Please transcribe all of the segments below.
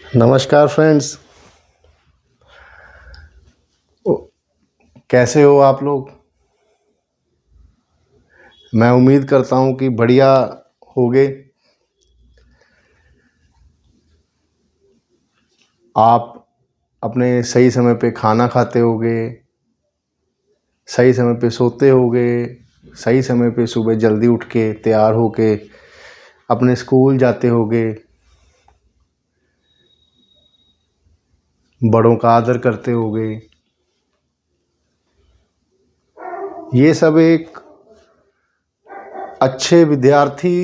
नमस्कार फ्रेंड्स। कैसे हो आप लोग। मैं उम्मीद करता हूँ कि बढ़िया होगे। आप अपने सही समय पे खाना खाते होगे, सही समय पे सोते होगे, सही समय पे सुबह जल्दी उठ के तैयार होके अपने स्कूल जाते होगे, बड़ों का आदर करते होगे। ये सब एक अच्छे विद्यार्थी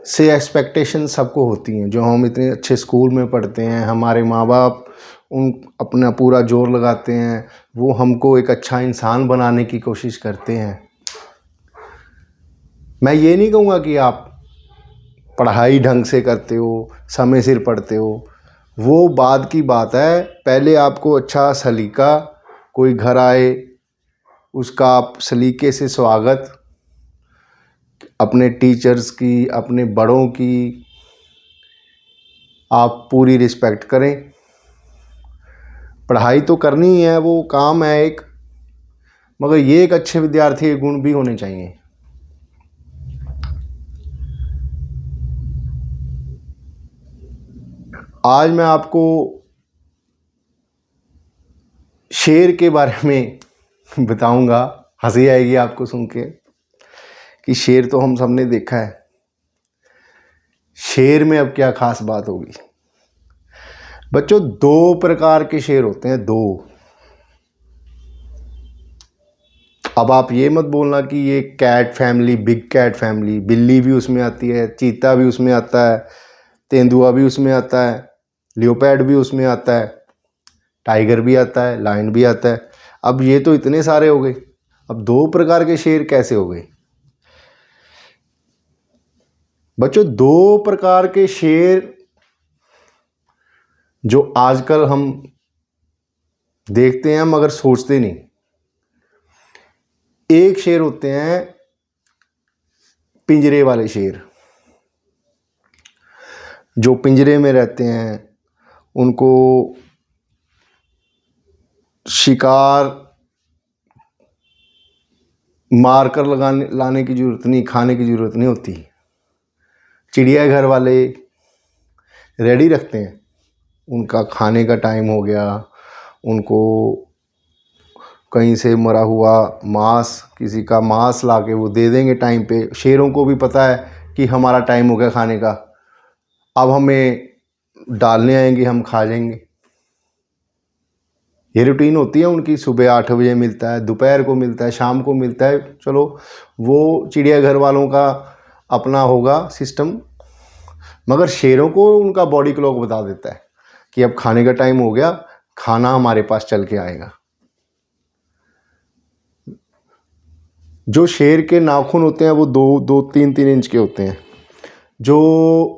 से एक्सपेक्टेशन सबको होती हैं। जो हम इतने अच्छे स्कूल में पढ़ते हैं, हमारे माँ बाप उन अपना पूरा जोर लगाते हैं, वो हमको एक अच्छा इंसान बनाने की कोशिश करते हैं। मैं ये नहीं कहूँगा कि आप पढ़ाई ढंग से करते हो, समय सिर पढ़ते हो, वो बाद की बात है। पहले आपको अच्छा सलीका, कोई घर आए उसका आप सलीके से स्वागत, अपने टीचर्स की, अपने बड़ों की आप पूरी रिस्पेक्ट करें। पढ़ाई तो करनी ही है, वो काम है एक, मगर ये एक अच्छे विद्यार्थी के गुण भी होने चाहिए। आज मैं आपको शेर के बारे में बताऊंगा। हंसी आएगी आपको सुन के कि शेर तो हम सबने देखा है, शेर में अब क्या खास बात होगी। बच्चों, दो प्रकार के शेर होते हैं, दो। अब आप ये मत बोलना कि ये cat family, big cat family, बिल्ली भी उसमें आती है, चीता भी उसमें आता है, तेंदुआ भी उसमें आता है, लियोपैड भी उसमें आता है, टाइगर भी आता है, लायन भी आता है। अब ये तो इतने सारे हो गए, अब दो प्रकार के शेर कैसे हो गए। बच्चों, दो प्रकार के शेर जो आजकल हम देखते हैं मगर सोचते नहीं। एक शेर होते हैं पिंजरे वाले शेर, जो पिंजरे में रहते हैं, उनको शिकार मार कर लाने की ज़रूरत नहीं, खाने की ज़रूरत नहीं होती। चिड़ियाघर वाले रेडी रखते हैं, उनका खाने का टाइम हो गया, उनको कहीं से मरा हुआ मांस, किसी का मांस ला के वो दे देंगे टाइम पे। शेरों को भी पता है कि हमारा टाइम हो गया खाने का, अब हमें डालने आएंगे, हम खा जाएंगे। ये रूटीन होती है उनकी। सुबह 8 बजे मिलता है, दोपहर को मिलता है, शाम को मिलता है। चलो, वो चिड़ियाघर वालों का अपना होगा सिस्टम, मगर शेरों को उनका बॉडी क्लॉक बता देता है कि अब खाने का टाइम हो गया, खाना हमारे पास चल के आएगा। जो शेर के नाखून होते हैं वो 2-3 इंच के होते हैं। जो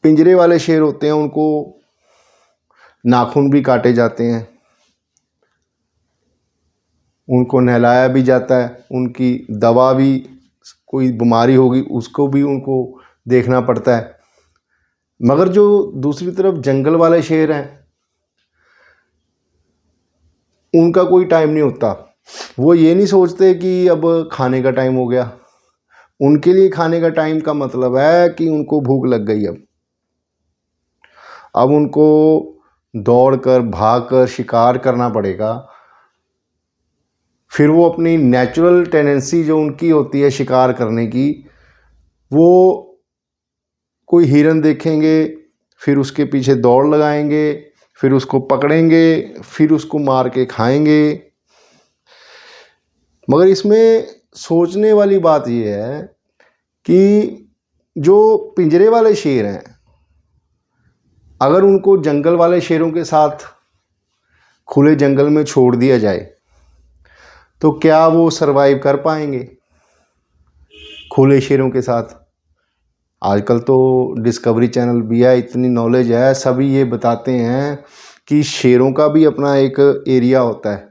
पिंजरे वाले शेर होते हैं उनको नाखून भी काटे जाते हैं, उनको नहलाया भी जाता है, उनकी दवा भी, कोई बीमारी होगी उसको भी उनको देखना पड़ता है। मगर जो दूसरी तरफ जंगल वाले शेर हैं, उनका कोई टाइम नहीं होता। वो ये नहीं सोचते कि अब खाने का टाइम हो गया। उनके लिए खाने का टाइम का मतलब है कि उनको भूख लग गई। अब उनको दौड़ कर, भाग कर शिकार करना पड़ेगा। फिर वो अपनी नेचुरल टेंडेंसी जो उनकी होती है शिकार करने की, वो कोई हिरन देखेंगे, फिर उसके पीछे दौड़ लगाएंगे, फिर उसको पकड़ेंगे, फिर उसको मार के खाएंगे। मगर इसमें सोचने वाली बात यह है कि जो पिंजरे वाले शेर हैं, अगर उनको जंगल वाले शेरों के साथ खुले जंगल में छोड़ दिया जाए तो क्या वो सरवाइव कर पाएंगे खुले शेरों के साथ। आजकल तो डिस्कवरी चैनल भी है, इतनी नॉलेज है, सभी ये बताते हैं कि शेरों का भी अपना एक एरिया होता है,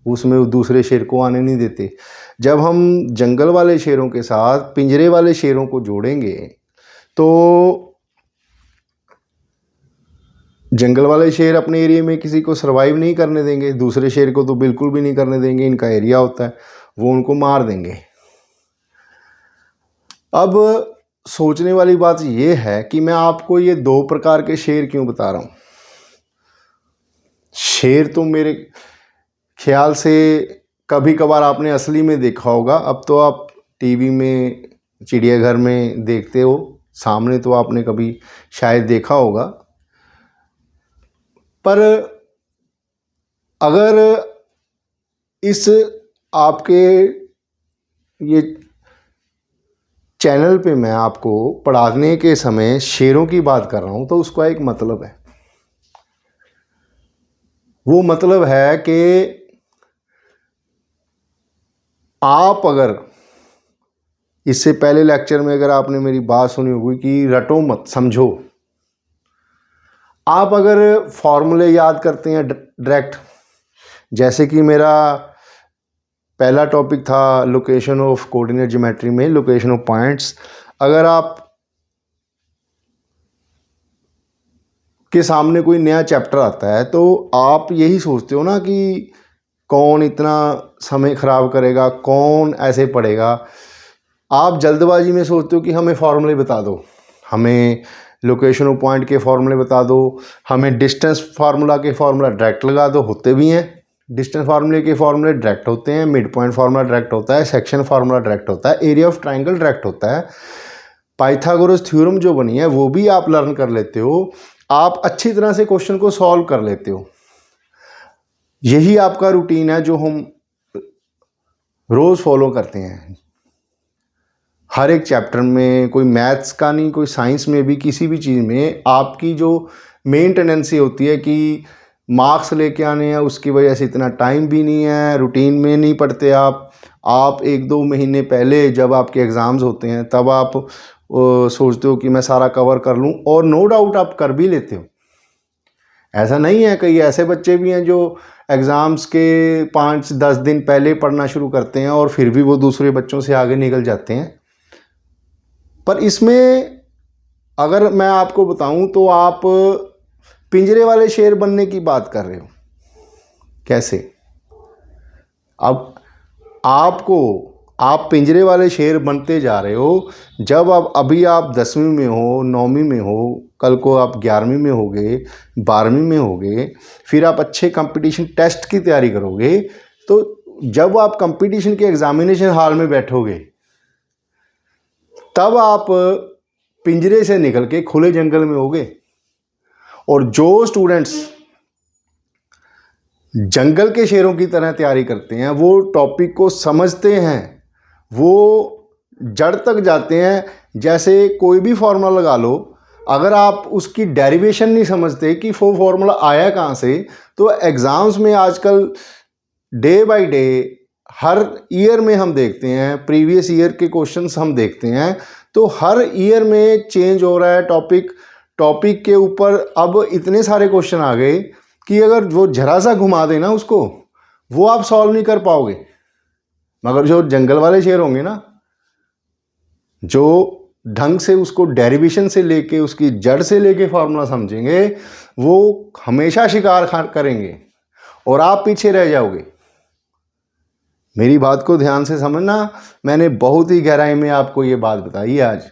उसमें वो दूसरे शेर को आने नहीं देते। जब हम जंगल वाले शेरों के साथ पिंजरे वाले शेरों को जोड़ेंगे तो जंगल वाले शेर अपने एरिया में किसी को सरवाइव नहीं करने देंगे, दूसरे शेर को तो बिल्कुल भी नहीं करने देंगे, इनका एरिया होता है, वो उनको मार देंगे। अब सोचने वाली बात ये है कि मैं आपको ये दो प्रकार के शेर क्यों बता रहा हूँ। शेर तो मेरे ख्याल से कभी कभार आपने असली में देखा होगा, अब तो आप टीवी में चिड़ियाघर में देखते हो, सामने तो आपने कभी शायद देखा होगा। पर अगर इस आपके ये चैनल पे मैं आपको पढ़ाने के समय शेरों की बात कर रहा हूँ तो उसका एक मतलब है। वो मतलब है कि आप अगर इससे पहले लेक्चर में अगर आपने मेरी बात सुनी होगी कि रटो मत समझो, आप अगर फॉर्मूले याद करते हैं डायरेक्ट, जैसे कि मेरा पहला टॉपिक था लोकेशन ऑफ कोऑर्डिनेट ज्योमेट्री में लोकेशन ऑफ पॉइंट्स, अगर आप के सामने कोई नया चैप्टर आता है तो आप यही सोचते हो ना कि कौन इतना समय ख़राब करेगा, कौन ऐसे पढ़ेगा। आप जल्दबाजी में सोचते हो कि हमें फॉर्मूले बता दो, हमें लोकेशन ऑफ पॉइंट के फॉर्मूले बता दो, हमें डिस्टेंस फार्मूला के फॉर्मूला डायरेक्ट लगा दो। होते भी हैं डिस्टेंस फार्मूले के फॉर्मूले डायरेक्ट होते हैं, मिड पॉइंट फार्मूला डायरेक्ट होता है, सेक्शन फार्मूला डायरेक्ट होता है, एरिया ऑफ ट्राइंगल डायरेक्ट होता है, पाइथागोरस थ्योरम जो बनी है वो भी आप लर्न कर लेते हो, आप अच्छी तरह से क्वेश्चन को सॉल्व कर लेते हो। यही आपका रूटीन है जो हम रोज़ फॉलो करते हैं हर एक चैप्टर में। कोई मैथ्स का नहीं, कोई साइंस में भी, किसी भी चीज़ में आपकी जो मेन टेंडेंसी होती है कि मार्क्स लेके आने हैं, उसकी वजह से इतना टाइम भी नहीं है, रूटीन में नहीं पढ़ते आप 1-2 महीने पहले जब आपके एग्ज़ाम्स होते हैं तब आप सोचते हो कि मैं सारा कवर कर लूं, और नो डाउट आप कर भी लेते हो। ऐसा नहीं है, कई ऐसे बच्चे भी हैं जो एग्ज़ाम्स के 5-10 दिन पहले पढ़ना शुरू करते हैं और फिर भी वो दूसरे बच्चों से आगे निकल जाते हैं। पर इसमें अगर मैं आपको बताऊं तो आप पिंजरे वाले शेर बनने की बात कर रहे हो। कैसे? अब आप पिंजरे वाले शेर बनते जा रहे हो जब अभी आप 10वीं में हो, 9वीं में हो, कल को आप 11वीं में होगे, 12वीं में होगे, फिर आप अच्छे कंपटीशन टेस्ट की तैयारी करोगे। तो जब आप कंपटीशन के एग्जामिनेशन हॉल में बैठोगे तब आप पिंजरे से निकल के खुले जंगल में होगे। और जो स्टूडेंट्स जंगल के शेरों की तरह तैयारी करते हैं, वो टॉपिक को समझते हैं, वो जड़ तक जाते हैं। जैसे कोई भी फार्मूला लगा लो, अगर आप उसकी डेरिवेशन नहीं समझते कि वो फार्मूला आया कहाँ से, तो एग्ज़ाम्स में आजकल day by day her year में हम देखते हैं, प्रीवियस ईयर के क्वेश्चंस हम देखते हैं, तो हर ईयर में चेंज हो रहा है टॉपिक के ऊपर। अब इतने सारे क्वेश्चन आ गए कि अगर वो जरा सा घुमा देना उसको, वो आप सॉल्व नहीं कर पाओगे। मगर जो जंगल वाले शेर होंगे ना, जो ढंग से उसको डेरिवेशन से लेके, उसकी जड़ से लेके फार्मूला समझेंगे, वो हमेशा शिकार करेंगे और आप पीछे रह जाओगे। मेरी बात को ध्यान से समझना, मैंने बहुत ही गहराई में आपको ये बात बताई है आज।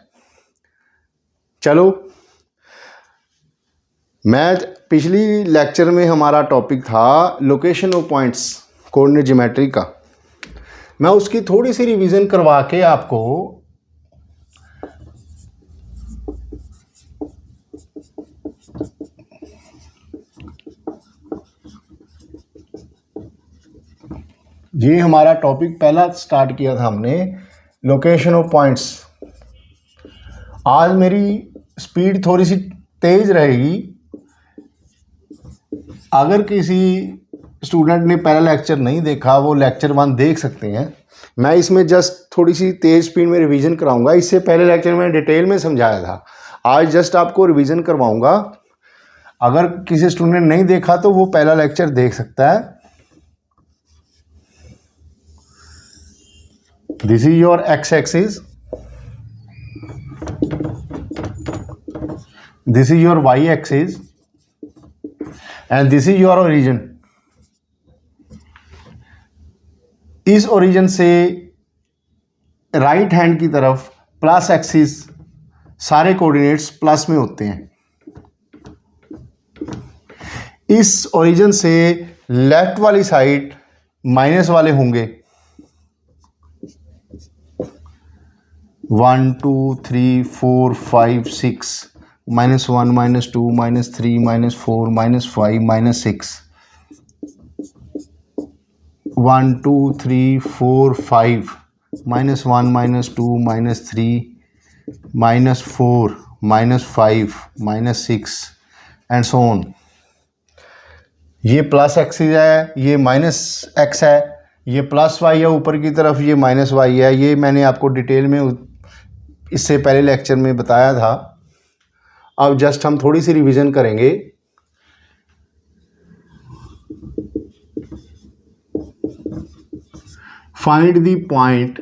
चलो, मैं पिछली लेक्चर में हमारा टॉपिक था location of points coordinate geometry का, मैं उसकी थोड़ी सी रिवीजन करवा के आपको ये हमारा टॉपिक पहला स्टार्ट किया था हमने, लोकेशन ऑफ पॉइंट्स। आज मेरी स्पीड थोड़ी सी तेज रहेगी। अगर किसी स्टूडेंट ने पहला लेक्चर नहीं देखा, वो लेक्चर 1 देख सकते हैं। मैं इसमें जस्ट थोड़ी सी तेज़ स्पीड में रिवीजन कराऊंगा। इससे पहले लेक्चर में डिटेल में समझाया था, आज जस्ट आपको रिवीजन करवाऊंगा। अगर किसी स्टूडेंट ने नहीं देखा तो वो पहला लेक्चर देख सकता है। This is your X axis, this is your Y axis, and this is your origin. इस ओरिजिन से राइट हैंड की तरफ प्लस एक्सिस सारे कोऑर्डिनेट्स प्लस में होते हैं। इस ओरिजिन से लेफ्ट वाली साइड माइनस वाले होंगे। 1 2 3 4 5 6 -1 -2 -3 -4 -5 -6 1 2 3 4 5 -1 -2 -3 -4 -5 -6 एंड सो ऑन। ये प्लस एक्सिस है, ये माइनस एक्स है, ये प्लस वाई है ऊपर की तरफ, ये माइनस वाई है। ये मैंने आपको डिटेल में इससे पहले लेक्चर में बताया था। अब जस्ट हम थोड़ी सी रिवीजन करेंगे। Find the point,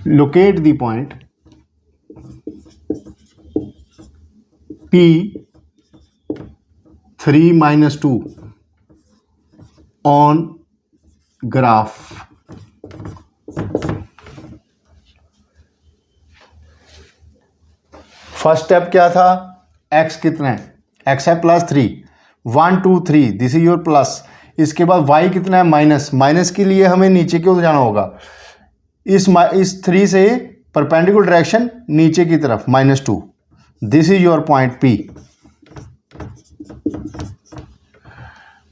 locate the point P3 - 2 on graph। First step क्या था? x कितना है? x है +3, 1 2 3, दिस इज योर प्लस। इसके बाद y कितना है? माइनस। माइनस के लिए हमें नीचे की ओर जाना होगा। इस 3 से परपेंडिकुलर डायरेक्शन नीचे की तरफ -2। This is your point P।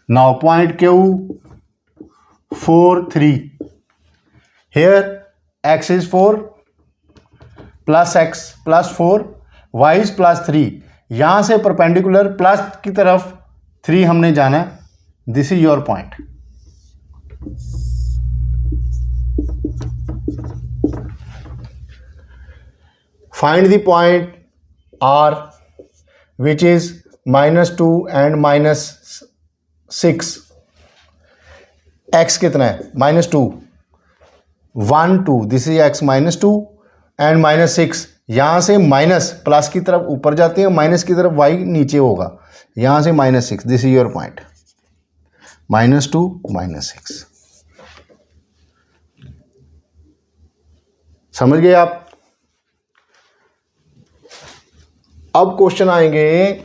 Now point Q 4 3। Here x is 4 plus x plus 4, y is +3। यहां से परपेंडिकुलर प्लस की तरफ 3 हमने जाना है। This is your point. Find the point R which is -2 and -6। x कितना है? -2, 1 2, दिस इज x -2 एंड -6। यहां से माइनस प्लस की तरफ ऊपर जाते हैं, माइनस की तरफ y नीचे होगा। यहां से -6, दिस इज योर पॉइंट। -2 -6। समझ गए आप? अब क्वेश्चन आएंगे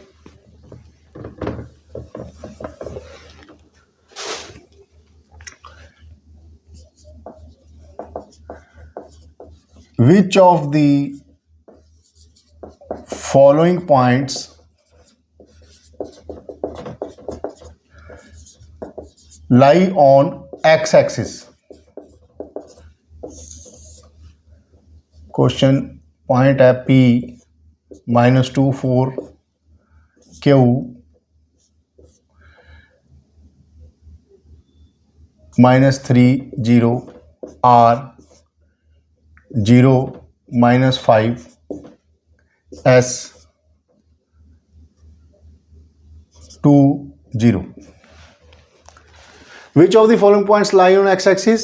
which of the following points lie on x-axis। Question point है P -2 4 Q -3 0 R 0 -5 S 2 0। Which of the following points lie on x-axis?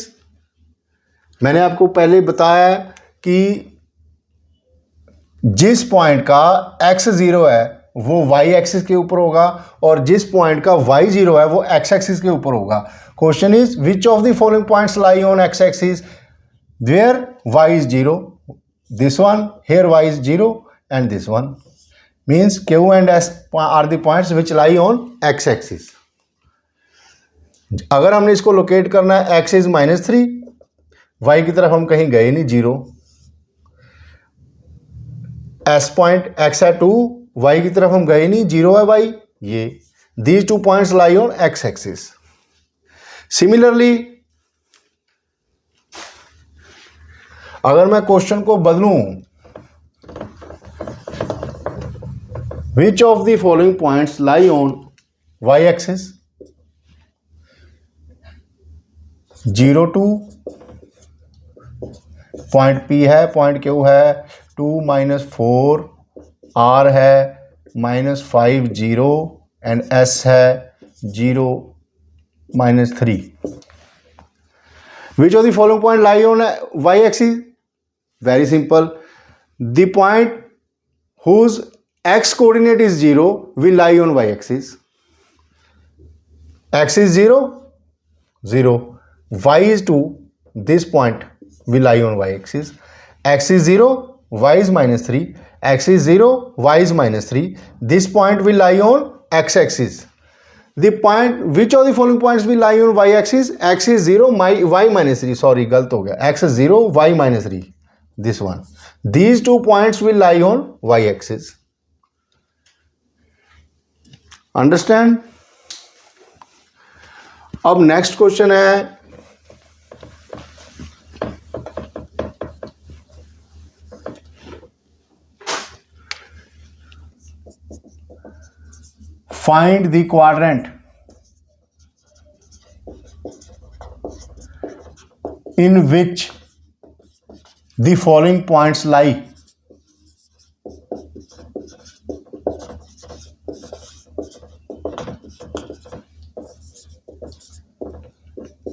मैंने आपको पहले बताया कि जिस पॉइंट का x 0 है वो y एक्सिस के ऊपर होगा, और जिस पॉइंट का y 0 है वो x एक्सिस के ऊपर होगा। Question is which of the following points lie on x axis where y is 0, this one, here y is 0 and this one, means Q and S are the points which lie on x axis। अगर हमने इसको locate करना है, x is -3, y की तरफ हम कहीं गए नहीं, 0, S पॉइंट x है 2, y की तरफ हम गए नहीं, 0 है y। ये these two points lie on x axis। Similarly अगर मैं क्वेश्चन को बदलूं, विच of the following points lie on y axis? 0 2 point P है, पॉइंट Q है 2 -4, R है -5 0 एंड S है 0 -3। विच of the following point lie on y axis? Very simple. The point whose x coordinate is 0 will lie on y axis. X is 0, 0. Y is 2, this point will lie on y axis. X is 0, y is minus 3. X is 0, y is minus 3. This point will lie on x axis. The point, which of the following points will lie on y axis? X is 0, y minus 3. Sorry, गलत हो गया. X is 0, y minus 3. This one. These 2 points will lie on y axis. Understand? अब next question है, find the quadrant in which the following points lie.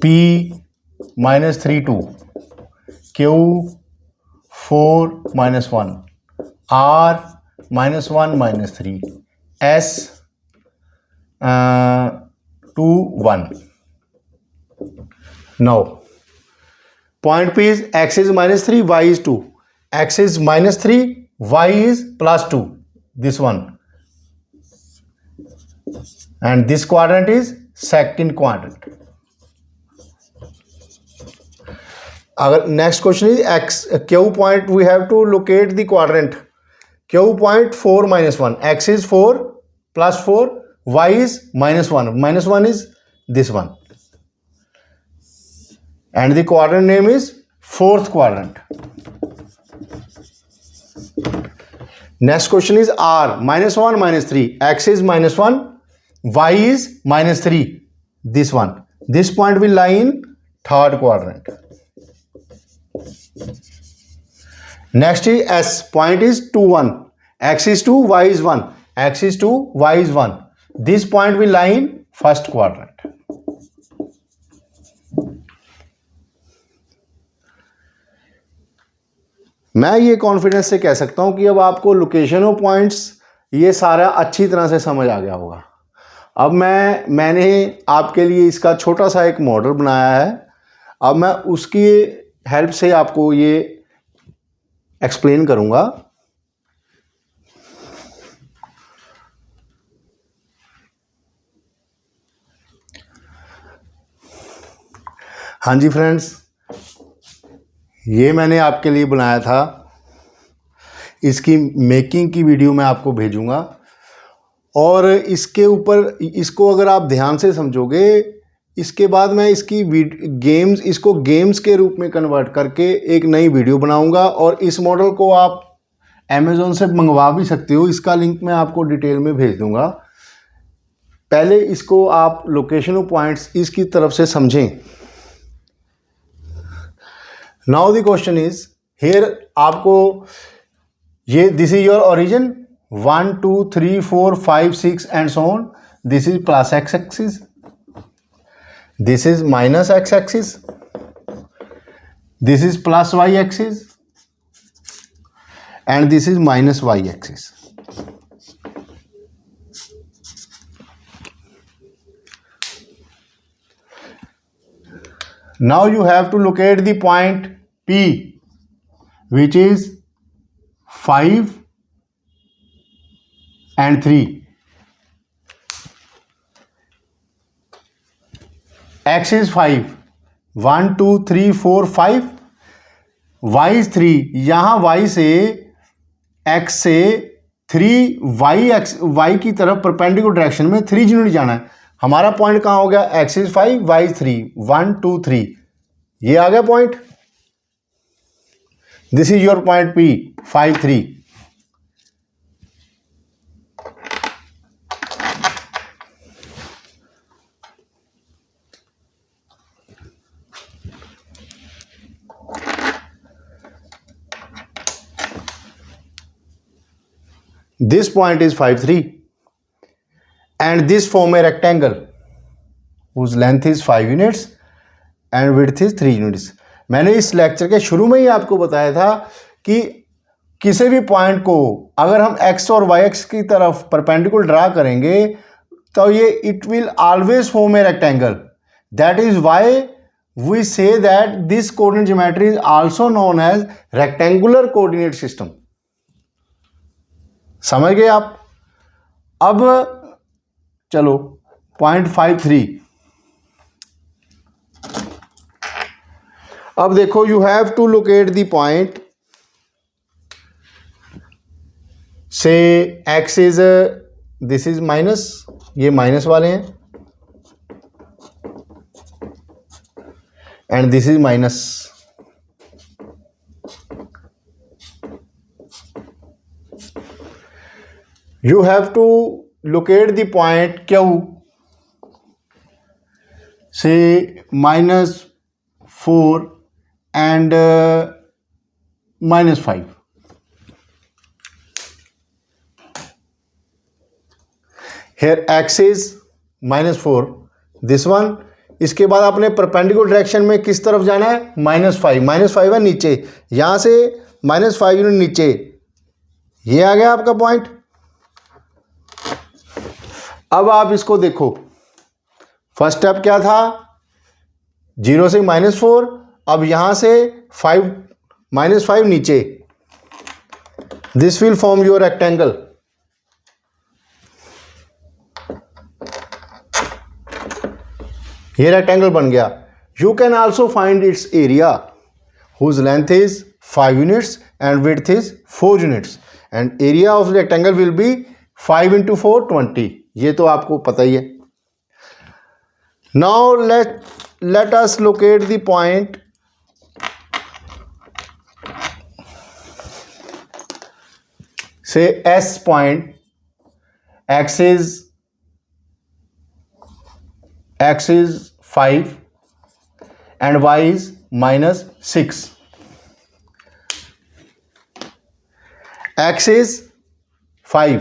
P -3 2, Q 4 -1, R -1 -3, S 2 1. Now point P is x is -3, y is 2. X is -3, y is +2. This one, and this quadrant is second quadrant. अगर next question is X Q point, we have to locate the quadrant. Q point 4 -1, X is 4 +4, Y is -1. -1 is this one, and the quadrant name is fourth quadrant. Next question is R -1 -3, X is -1, Y is -3. This one, this point will lie in third quadrant. Next is S, point is 2 1, x is 2, y is 1, x is 2, y is 1. This point will lie in first quadrant. मैं ये confidence से कह सकता हूं कि अब आपको location of points ये सारा अच्छी तरह से समझ आ गया होगा. अब मैंने आपके लिए इसका छोटा सा एक मॉडल बनाया है. अब मैं उसकी हेल्प से आपको ये एक्सप्लेन करूंगा. हाँ जी फ्रेंड्स, ये मैंने आपके लिए बनाया था. इसकी मेकिंग की वीडियो मैं आपको भेजूंगा, और इसके ऊपर इसको अगर आप ध्यान से समझोगे, इसके बाद मैं इसकी इसको गेम्स के रूप में कन्वर्ट करके एक नई वीडियो बनाऊंगा. और इस मॉडल को आप अमेज़ॉन से मंगवा भी सकते हो. इसका लिंक मैं आपको डिटेल में भेज दूंगा. पहले इसको आप लोकेशन ऑफ पॉइंट्स इसकी तरफ से समझें. Now the question is here, आपको ये this is your origin 1 2 3 4 5 6 and so on. This is plus x axis, this is minus x axis, this is plus y axis, and this is minus y axis. Now you have to locate the point P, which is 5 and 3. X is 5, 1 2 3 4 5, y is 3. यहाँ y से x से 3 की तरफ perpendicular direction में 3 unit जाना है. हमारा point कहाँ हो गया? x is 5, y is 3, 1 2 3. ये आ गया point. This is your point P 5 3. This point is 5 3, and this form a rectangle whose length is 5 units and width is 3 units. मैंने इस लेक्चर के शुरू में ही आपको बताया था कि किसी भी पॉइंट को अगर हम x और y एक्स की तरफ परपेंडिकुलर ड्रा करेंगे तो ये it will always form a rectangle. That is why we say that this coordinate geometry is also known as rectangular coordinate system. समझ गए आप? अब चलो पॉइंट 53. अब देखो, you have to locate the point. Say x is, this is minus, ये minus वाले हैं, and this is minus. You have to locate the point Q, say -4 and -5. Here x is -4, this one. इसके बाद आपने perpendicular direction में किस तरफ जाना है? -5. -5 है नीचे, यहाँ से -5 यूनिट नीचे. ये आ गया आपका पॉइंट. अब आप इसको देखो, फर्स्ट स्टेप क्या था? 0 से -4. अब यहां से -5 नीचे. This will form your rectangle. ये रेक्टेंगल बन गया. You can also find its area whose length is 5 units and width is 4 units, and area of rectangle will be 5 × 4 20. ये तो आपको पता ही है. Now let us locate the point say S point. X is 5 and y is -6. X is 5,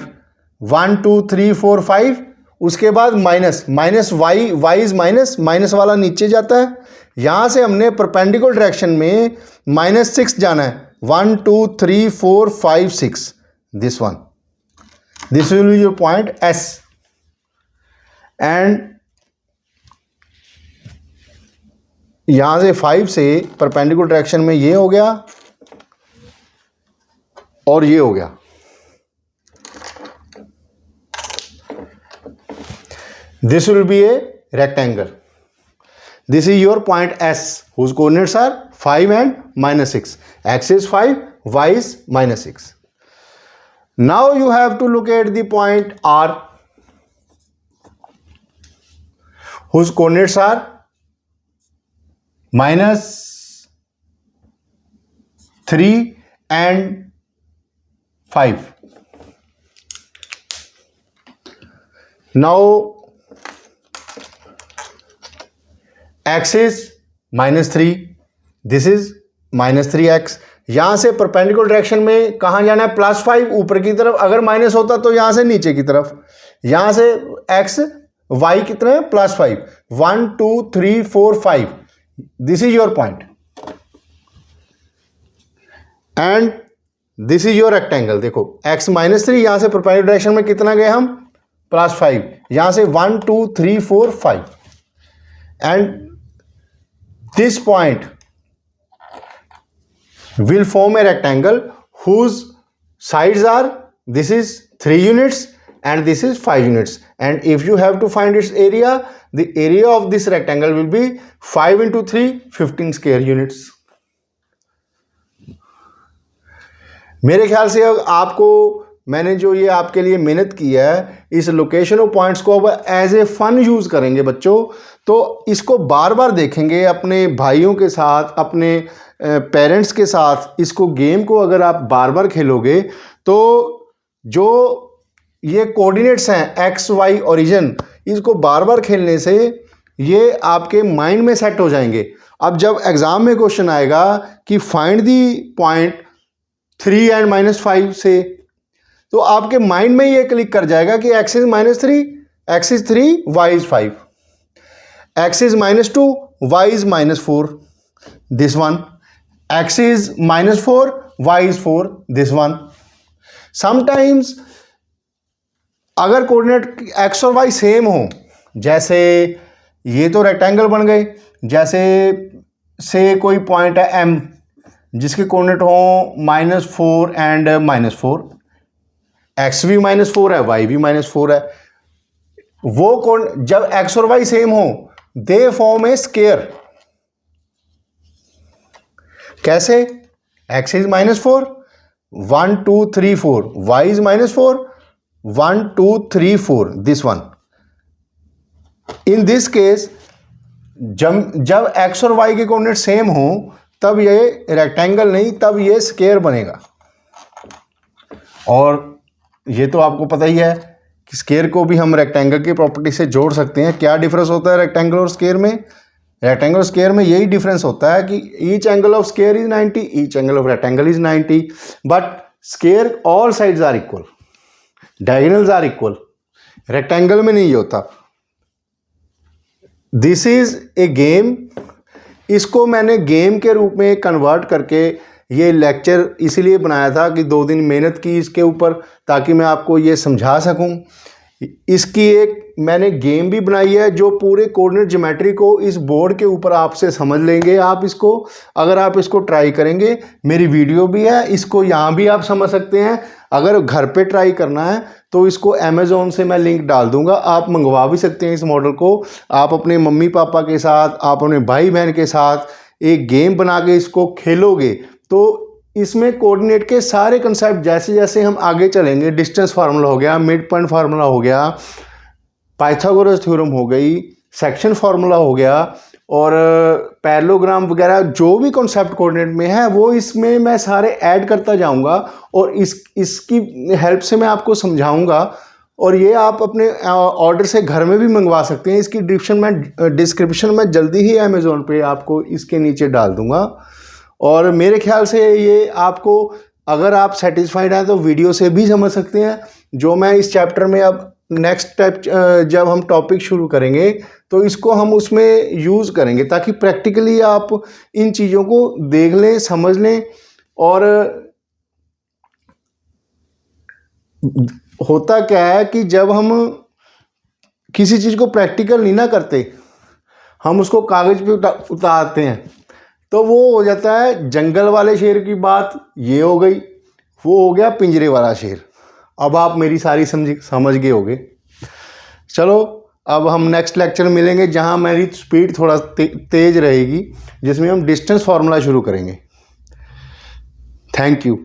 1 2 3 4 5. उसके बाद minus Y is minus वाला नीचे जाता है. यहां से हमने परपेंडिकुलर डायरेक्शन में -6 जाना है. 1 2 3 4 5 6. This one, this will be your point S. And यहां से 5 से परपेंडिकुलर डायरेक्शन में ये हो गया और ये हो गया. This will be a rectangle. This is your point S, whose coordinates are 5 and -6. X is 5, Y is -6. Now you have to locate the point R, whose coordinates are -3 and 5. Now x is -3, this is -3x. यहां से perpendicular direction में कहां जाना है? +5 ऊपर की तरफ. अगर माइनस होता तो यहां से नीचे की तरफ. यहां से x y कितने हैं? +5. 1 2 3 4 5. This is your point and this is your rectangle. देखो x -3, यहां से परपेंडिकुलर डायरेक्शन में कितना गए हम? +5. यहां से 1 2 3 4 5. And this point will form a rectangle whose sides are, this is 3 units and this is 5 units, and if you have to find its area, the area of this rectangle will be 5 × 3 15 square units. मेरे ख्याल से आपको मैंने जो ये आपके लिए मेहनत की है, इस लोकेशन ऑफ पॉइंट्स को अब एज ए फन यूज़ करेंगे बच्चों. तो इसको बार बार देखेंगे अपने भाइयों के साथ, अपने पेरेंट्स के साथ. इसको गेम को अगर आप बार बार खेलोगे तो जो ये कोऑर्डिनेट्स हैं एक्स वाई ओरिजिन, इसको बार बार खेलने से ये आपके माइंड में सेट हो जाएंगे. अब जब एग्ज़ाम में क्वेश्चन आएगा कि फाइंड दी पॉइंट 3 and -5 से, तो आपके माइंड में ये क्लिक कर जाएगा कि x is -3, x is 3, y is 5, x is -2, y is -4. This one, x is -4, y is 4, this one. Sometimes अगर कोऑर्डिनेट x और y सेम हो, जैसे ये तो रेक्टेंगल बन गए, जैसे से कोई पॉइंट है m जिसके कोऑर्डिनेट हो -4 एंड -4, x भी -4 है, y भी -4 है, वो जब x और y सेम हो दे फॉर्म ए स्क्वायर। कैसे? x is -4, 1 2 3 4, y is -4, 1 2 3 4, this one. In this case जब x और y के कोऑर्डिनेट सेम हो तब ये रेक्टेंगल नहीं, तब ये स्क्वायर बनेगा। और ये तो आपको पता ही है कि स्क्वायर को भी हम रेक्टेंगल की प्रॉपर्टी से जोड़ सकते हैं। क्या डिफरेंस होता है रेक्टेंगल और स्क्वायर में? रेक्टेंगल और स्क्वायर में यही डिफरेंस होता है कि each angle of square is 90, each angle of rectangle is 90, but square all sides are equal, diagonals are equal. Rectangle में नहीं होता। This is a game. इसको मैंने गेम के रूप में कन्वर्ट करके ये लेक्चर इसलिए बनाया था कि 2 दिन मेहनत की इसके ऊपर, ताकि मैं आपको ये समझा सकूं। इसकी एक मैंने गेम भी बनाई है जो पूरे कोऑर्डिनेट ज्योमेट्री को इस बोर्ड के ऊपर आपसे समझ लेंगे। आप इसको, अगर आप इसको ट्राई करेंगे, मेरी वीडियो भी है, इसको यहाँ भी आप समझ सकते हैं। अगर घर पे ट्राई करना है तो इसको अमेज़ॉन से मैं लिंक डाल दूंगा, आप मंगवा भी सकते हैं इस मॉडल को। आप अपने मम्मी पापा के साथ, आप अपने भाई बहन के साथ एक गेम बना के इसको खेलोगे तो इसमें कोऑर्डिनेट के सारे कंसेप्ट जैसे जैसे हम आगे चलेंगे, डिस्टेंस फार्मूला हो गया, मिड पॉइंट फार्मूला हो गया, पाइथागोरस थ्योरम हो गई, सेक्शन फार्मूला हो गया, और पैरेललोग्राम वगैरह जो भी कॉन्सेप्ट कोऑर्डिनेट में है वो इसमें मैं सारे ऐड करता जाऊंगा और इसकी हेल्प से मैं आपको समझाऊंगा। और ये आप अपने ऑर्डर से घर में भी मंगवा सकते हैं। इसकी डिस्क्रिप्शन में जल्दी ही अमेज़ॉन पे आपको इसके नीचे डाल दूंगा। और मेरे ख्याल से ये आपको, अगर आप सेटिस्फाइड हैं तो वीडियो से भी समझ सकते हैं। जो मैं इस चैप्टर में अब नेक्स्ट स्टेप जब हम टॉपिक शुरू करेंगे तो इसको हम उसमें यूज़ करेंगे, ताकि प्रैक्टिकली आप इन चीज़ों को देख लें, समझ लें। और होता क्या है कि जब हम किसी चीज़ को प्रैक्टिकल नहीं ना करते, हम उसको कागज़ पे उतारते हैं तो वो हो जाता है जंगल वाले शेर की बात ये हो गई, वो हो गया पिंजरे वाला शेर। अब आप मेरी सारी समझ गए होगे। चलो अब हम नेक्स्ट लेक्चर मिलेंगे जहां मेरी स्पीड थोड़ा तेज रहेगी, जिसमें हम डिस्टेंस फार्मूला शुरू करेंगे। Thank you.